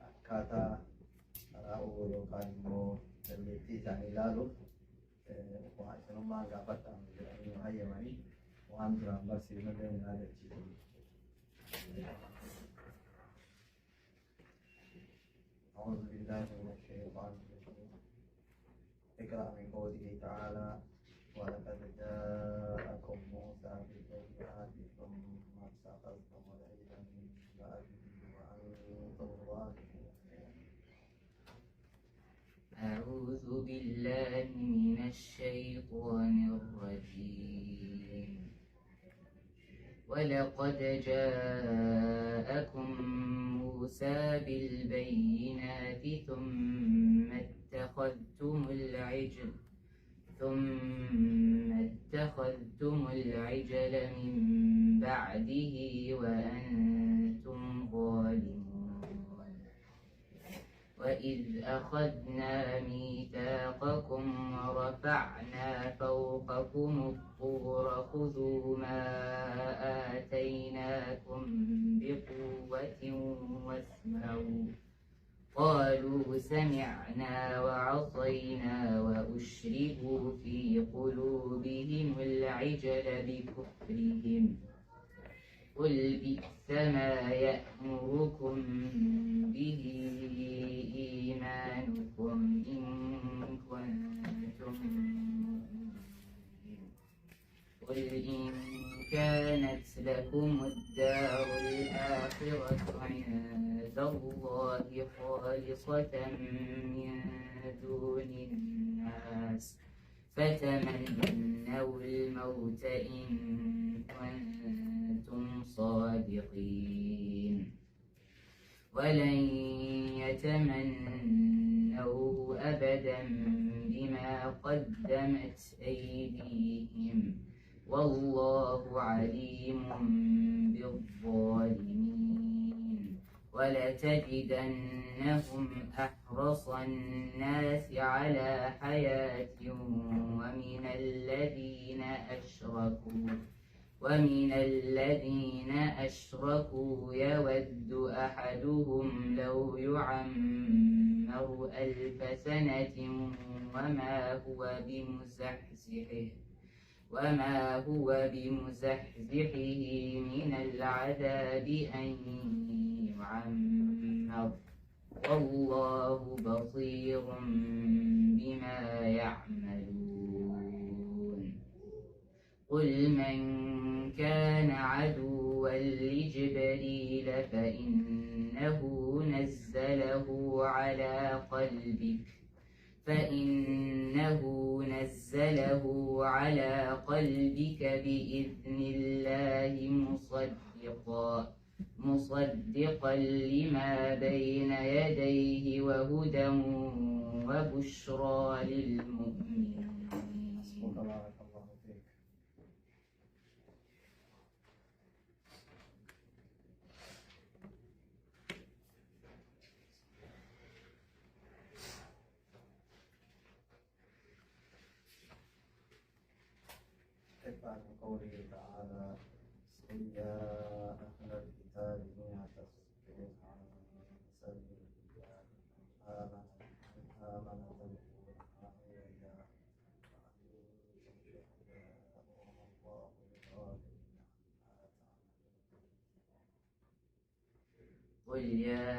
akkaataa raa'uu yookaan immoo dandeettii isaanii ilaaluuf waan isinummaan gaafadhaan jedhanii hayyamanii waan duraan barsiifnullee hin yaadachiisu. أعوذ بالله من الشيطان الرجيم. اقرأ من قوله تعالى ولقد جاءكم موسى بالبينات ثم اتخذتم العجل من بعده وأنتم ظالمون. أعوذ بالله من الشيطان الرجيم. ولقد جاءكم موسى بالبينات ثم اتخذتم العجل من بعده وأنتم ظالمون. وإذ أخذنا ميثاقكم ورفعنا فوقكم الطور خذوا ما آتيناكم بقوة واسمعوا. قالوا سمعنا وعصينا وأشربوا في قلوبهم العجل بكفرهم. قل بئس ما يأمركم به إيمانكم إن كنتم مؤمنين. قل إن كانت لكم الدار الآخرة عند الله خالصة من دون الناس فتمنوا الموت إن كنتم صادقين. ولن يتمنوه أبدا بما قدمت أيديهم والله عليم بالظالمين. ولتجدنهم أحرص الناس على حياة ومن الذين أشركوا يود أحدهم لو يعمر 1000 سنة وما هو بمزحزحه من العذاب أن يعمر والله بصير بما يعملون. قل من كان عدوا لجبريل فإنه نزله على قلبك بإذن الله مصدقا لما بين يديه وهدى وبشرى للمؤمنين. عن قوله تعالى قل يا أهل الكتاب لم تصدون عن سبيل الله آمن تبغونها عوجا قل يا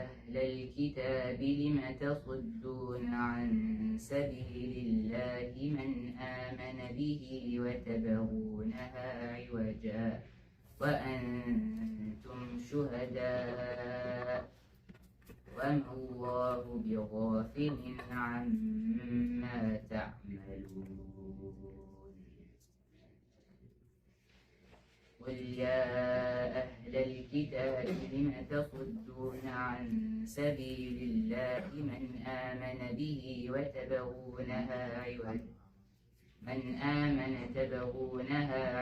أهل الكتاب لم تصدون عن سبيل الله من آمن به وتبغونها عوجا وأنتم شهداء وما الله بغافل عما تعملون. قل يا أهل الكتاب لم تصدون عن سبيل الله من آمن به تبغونها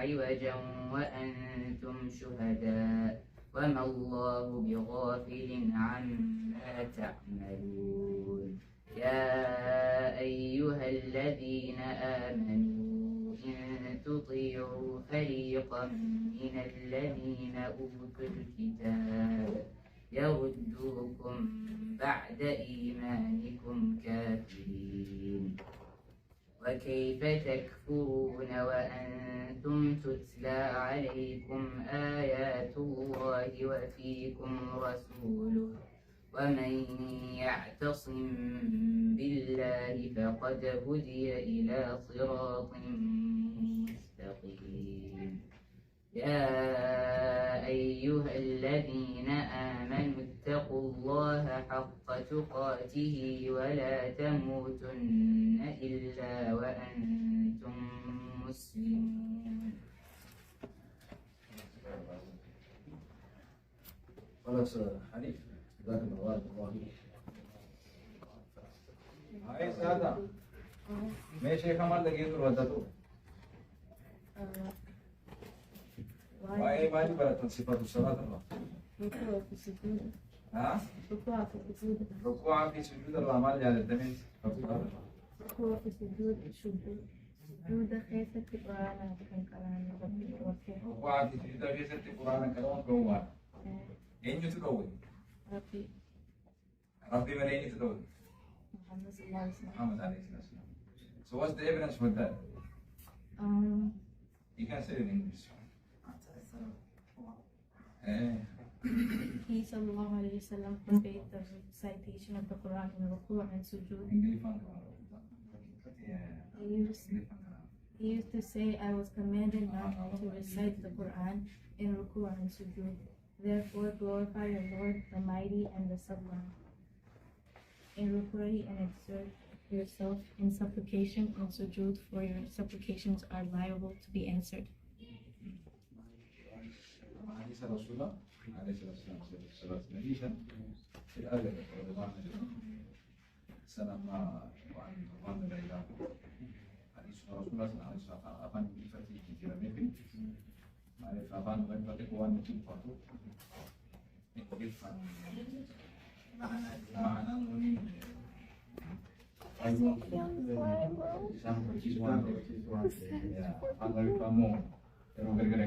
عوجا وأنتم شهداء وما الله بغافل عما تعملون. يا أيها الذين آمنوا إن تطيعوا فريقا من الذين أوتوا الكتاب يردوكم بعد إيمانكم كافرين. وكيف تكفرون وأنتم تتلى عليكم آيات الله وفيكم رسوله ومن يعتصم بالله فقد هدي إلى صراط مستقيم. يا أيها الذين آمنوا اتقوا الله حق تقاته ولا تموتن إلا وأنتم مسلمون. خلاص حنيف جزاك الله خير. هاي سادة ماشي كمان لقيت الوضع واي مالي برات صفات الصلاة الله ركوع في السجود. ها ركوع في السجود. ركوع في سجود الأعمال يعني الدمين ركوع في السجود. سجود خيسة القرآن كان ركوع في سجود خيسة القرآن كلام قوي أين يتدور ربي من أين يتدور محمد صلى الله عليه وسلم. محمد عليه الصلاة والسلام. So what's the evidence for that? You can say it in English. He sallallahu alayhi wa sallam forbade the recitation of the Quran in ruku' and sujood. He used to say, I was commanded not to recite the Quran in ruku' and sujood. Therefore glorify your Lord, the Mighty and the Sublime. In ruku' and exert yourself in supplication and sujood, for your supplications are liable to be answered. حديث رسول الله عليه الصلاة والسلام نبيا في الأدب سلام وعن الليلة حديث رسول الله عليه الصلاة والسلام أفان بفتي كثيرا منه معرف أفان بفتي قوان تنفاتو معنا نوني Pero gara-gara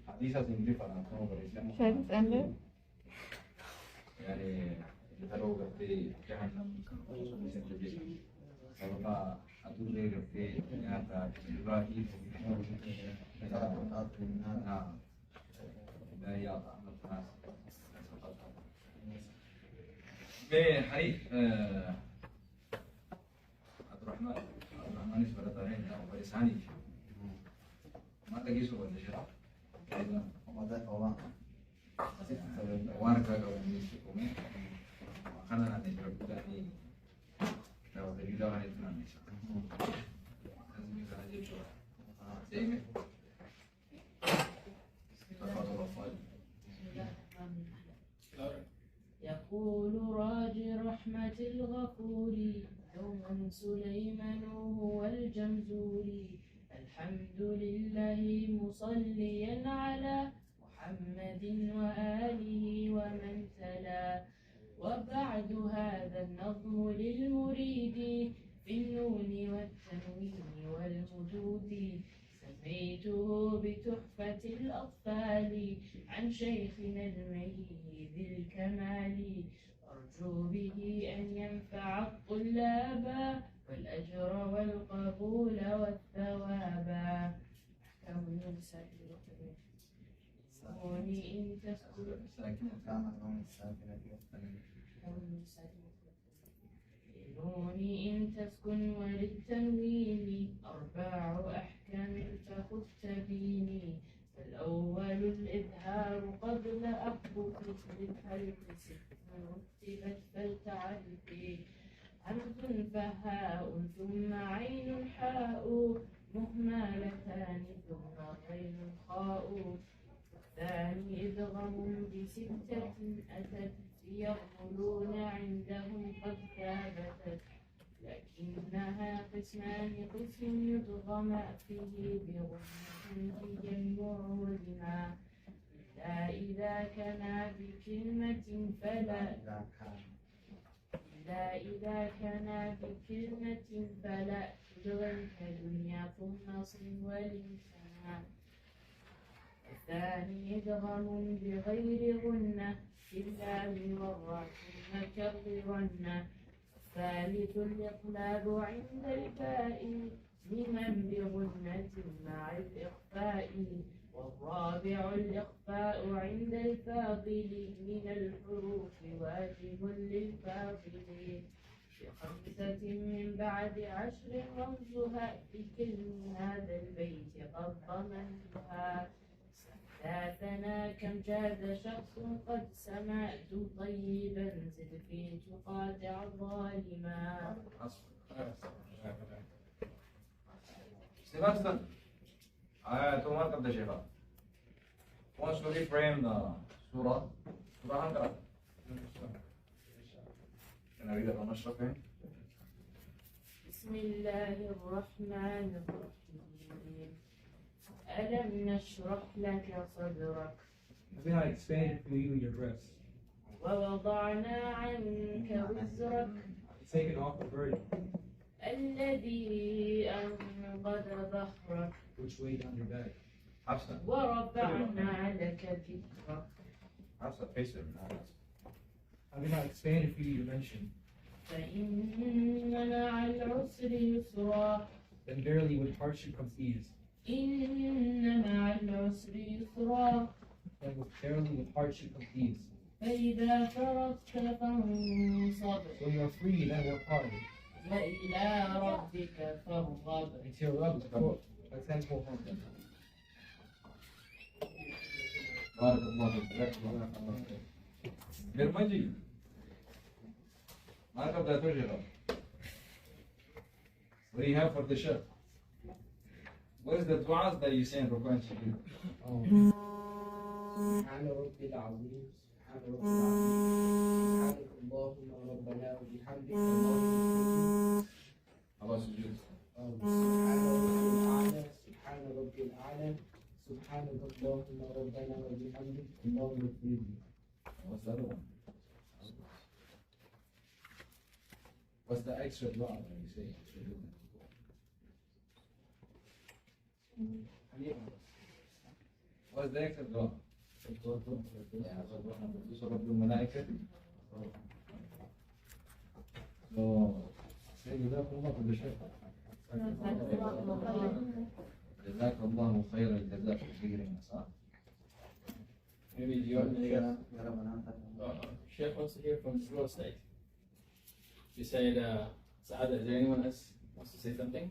حديثة سندي فانا كانوا بريسان يعني يتلو قبتي جهنم سبب أدوري قبتي نياتا إبراهيم نعم بدايات أحمد ناس بحريف الرحمن سبحانه أو بلساني ما تجيسوا ولا شيء وانا كذا ونيسكم أنا نجرب بداني لو تريد أن يتنامي لازم يكون هذا شو زين يقول راجي رحمة الغفور دوما سليمان هو الجمزوري الحمد لله مصليا على محمد وآله ومن تلا وبعد هذا النظم للمريد في النون والتنوين والمدود سميته بتحفة الأطفال عن شيخنا الميز الكمال أرجو به أن ينفع الطلاب والأجر والقبول والثواب. أحكام النون الساكنة والنون إن تسكن النون إن تسكن وللتنوين أربع أحكام فخذ تبيني. فالأول الإظهار قبل أحرف للحرف رتبت فلتعرفي همز فهاء ثم عين حاء مهملتان ثم غين خاء. الثاني إدغام بستة أتت يقولون عندهم قد ثابتت لكنها قسمان قسم يدغم فيه بغنة ينبعهما لا إذا كان بكلمة فلا لا إذا كان بكلمة فلا تدغم كدنيا ثم صن والإنسان الثاني إدغام بغير غنة إلا والراء ثم كررن. الثالث الإقلاب عند الفاء لمن بغنة مع الإخفاء. والرابع الإخفاء عند الفاضل من الحروف واجب للفاضل. بخمسة من بعد 10 رمزها لكل هذا البيت قد ضمنتها. ثلاثنا كم جاد شخص قد سمعت طيبا زد في تقاطع ظالما. Sebastian, tomar قبل شيخا. Once we reframe the surah, surah هنقرأ. أنا أريد أن أشرح فيه. بسم الله الرحمن الرحيم. ألم نشرح لك صدرك. Then I expanded for you your breasts. ووضعنا عنك وزرك. Taken off the burden الذي أنقض ظهرك. which weighed down your back. حفصة. ورفعنا لك ذكرك. حفصة face it. Having I expanded for you your mention, فإن مع العسر يسرا. then verily with hardship comes ease, إن مع العسر يسرا. and verily with hardship comes ease. فإذا فرغت فانصب. So you are free, then work hard. وإلى ربك فارغب. Until your Rabb is full, a tenfold home. بارك الله فيك. برمجي. ما قبل تجربة. What do you have for the chef? What is the du'as that you say in Ruku and Sujood? سبحان ربي العظيم سبحان ربي العظيم سبحانك اللهم ربنا وبحمدك اللهم الله سجود. سبحان ربي الأعلى سبحانك اللهم ربنا وبحمدك اللهم اغفر لي. What's the other one? What's the extra dua that you say in Sujood? What's the extra dua? رب الملائكة. So, say جزاكم الله كل شيء. جزاك الله خير الجزاء في figuring us out. Maybe Sheikh wants to hear from his real estate. You said, Saada, is there anyone else wants to say something?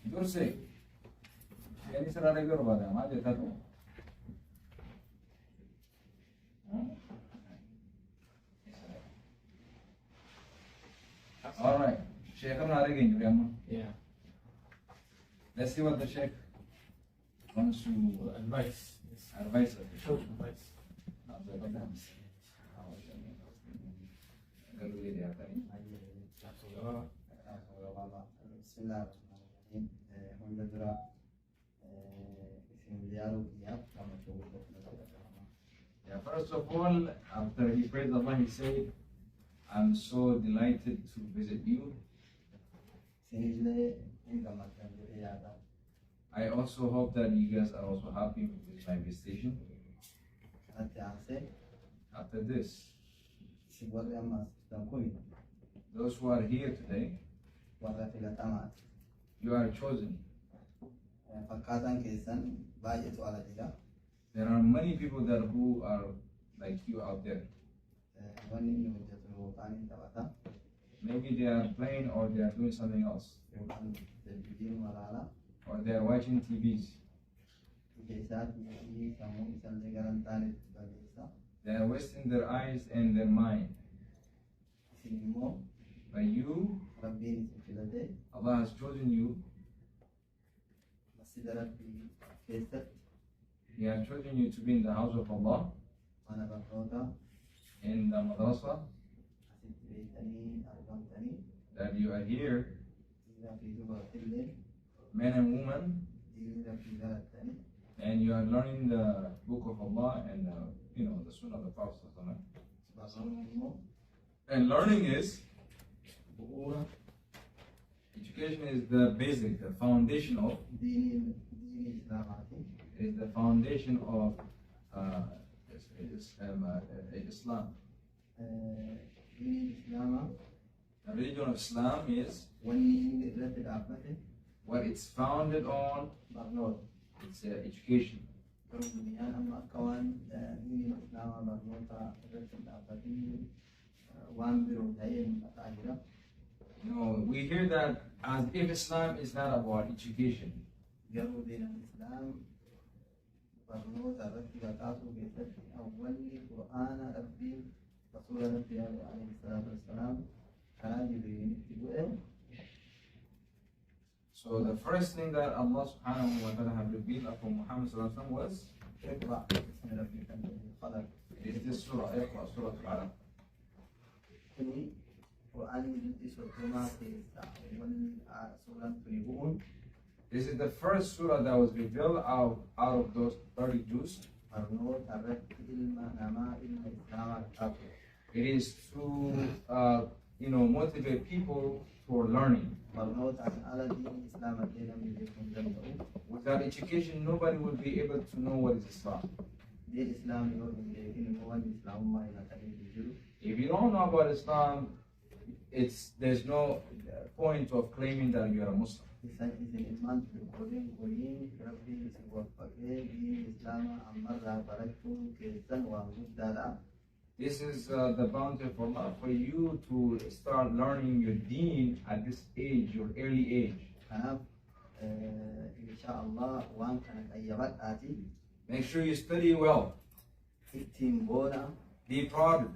Dursi. Yani sera lagi berbeda, mana dia tahu? All right, Sheikh har again, Riyama. Yeah. Let's see what the Sheikh wants to Advice. Yes. advise us. Social advice. بسم الله الرحمن الرحيم. هم بدرا اسم ديالو ياب كما تقول. Yeah, first of all, after he praised Allah, he said, I'm so delighted to visit you. سنجلي إن كما كان جريادا. I also hope that you guys are also happy with my visitation. أتعسى After this, سيبور أما تنكوي those who are here today, ورفيلة تمات. you are chosen. فكاتن كيسن بايتو على جدا. There are many people that who are like you out there. وني نوجد وطاني تبعتا. Maybe they are playing or they are doing something else. يوكان تلفزيون ولا Or they are watching TVs. كيسات يجي سامو إسان لغران تاني بليسا. They are wasting their eyes and their mind. سينمو But you, ربيني سيفلتي. Allah has chosen you. مسيدرات في كيسات. He has chosen you to be in the house of Allah, أنا بقوتا. in the madrasa, أسيت بيتني أربعتني. that you are here, إذا في زبرة الليل. men and women, إذا في زرتني. and you are learning the book of Allah and the Sunnah of the Prophet. سبحان الله. And learning is education is the basic, the foundation of, دين إسلاماتي is the foundation of Islam. دين إسلام The religion of Islam is وني رتب عبته what it's founded on. برنود It's education. رمضان أما كوان دين إسلام برنودا رتب عبته وان بروتين أتاجرا. We hear that as if Islam is not about education. جرو دين الإسلام برنودا رتب عبته بيتت أول قرآن ربي رسول ربي عليه الصلاة والسلام كان يبين يقول. So the first thing that Allah subhanahu wa ta'ala have revealed upon Muhammad sallallahu alaihi wasallam was اقرأ باسم ربك الذي خلق. is this surah, Iqra, Surah Al-Alaq. Ini Quran itu surah ke surah Tribun. This is the first surah that was revealed out of those 30 juz. Marno tarat ilma nama ilma Islam al. It is to motivate people for learning. Marno tan ala din Islam al-Dinam yudikun jama'u. Without education, nobody will be able to know what is Islam. Di Islam yudin yakin huwan Islam ma ila tarin bijuru. If you don't know about Islam, there's no point of claiming that you are a Muslim. Isan iman korin rabbi sebuah pakai di Islam amarra barakun kesan wa muddara. This is the bounty of Allah for you to start learning your deen at this age, your early age. Inshallah, one can ayyabat ati. Make sure you study well. Itim bona. Be proud.